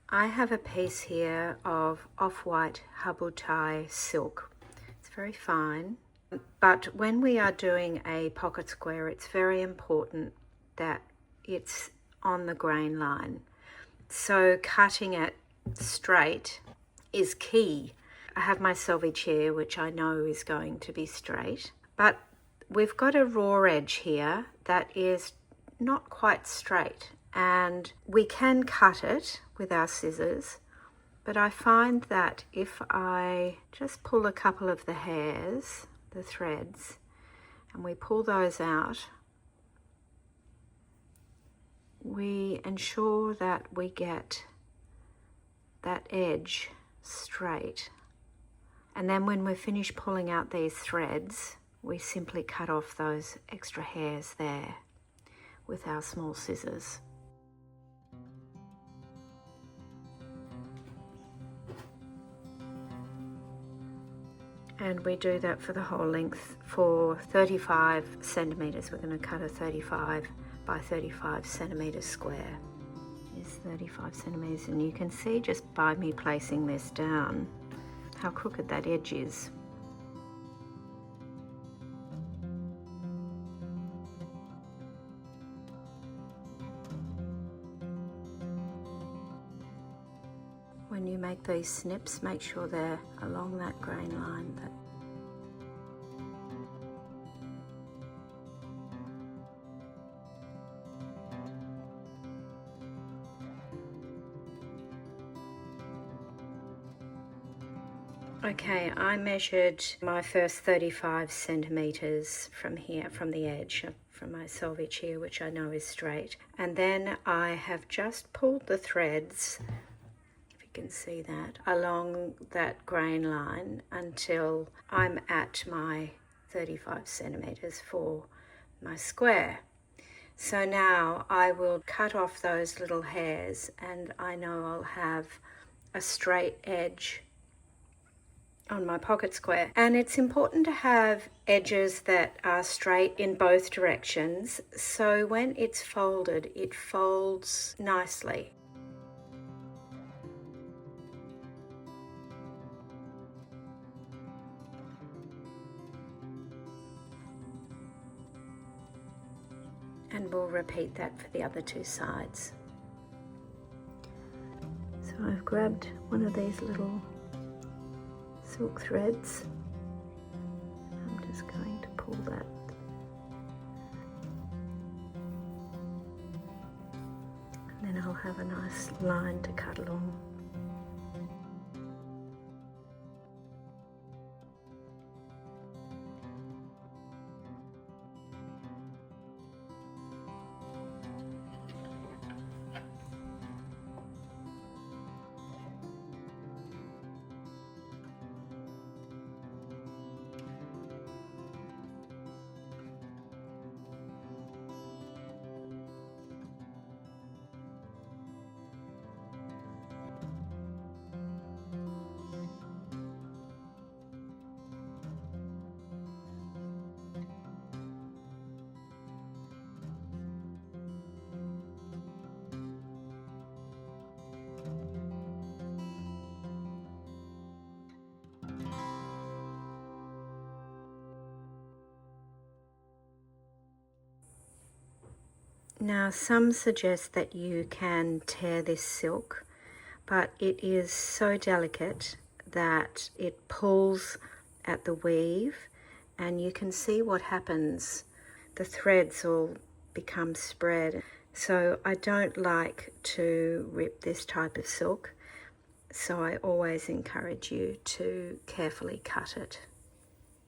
I have a piece here of off-white hubble tie silk. It's very fine, but when we are doing a pocket square, it's very important that it's on the grain line. So cutting it straight is key. I have my selvage here, which I know is going to be straight, but we've got a raw edge here that is not quite straight, and we can cut it with our scissors, but I find that if I just pull a couple of the hairs, the threads, and we pull those out, we ensure that we get that edge straight. And then when we're finished pulling out these threads, we simply cut off those extra hairs there with our small scissors. And we do that for the whole length for 35 centimeters. We're going to cut a 35 by 35 centimeters square. Is 35 centimeters, and you can see just by me placing this down how crooked that edge is. When you make these snips, make sure they're along that grain line. Okay, I measured my first 35 centimeters from here, from the edge, from my selvage here, which I know is straight. And then I have just pulled the threads, if you can see that, along that grain line until I'm at my 35 centimeters for my square. So now I will cut off those little hairs, and I know I'll have a straight edge on my pocket square. And it's important to have edges that are straight in both directions, so when it's folded, it folds nicely. And we'll repeat that for the other two sides. So I've grabbed one of these little silk threads. I'm just going to pull that. And then I'll have a nice line to cut along. Now, some suggest that you can tear this silk, but it is so delicate that it pulls at the weave, and you can see what happens. The threads all become spread. So I don't like to rip this type of silk, so I always encourage you to carefully cut it.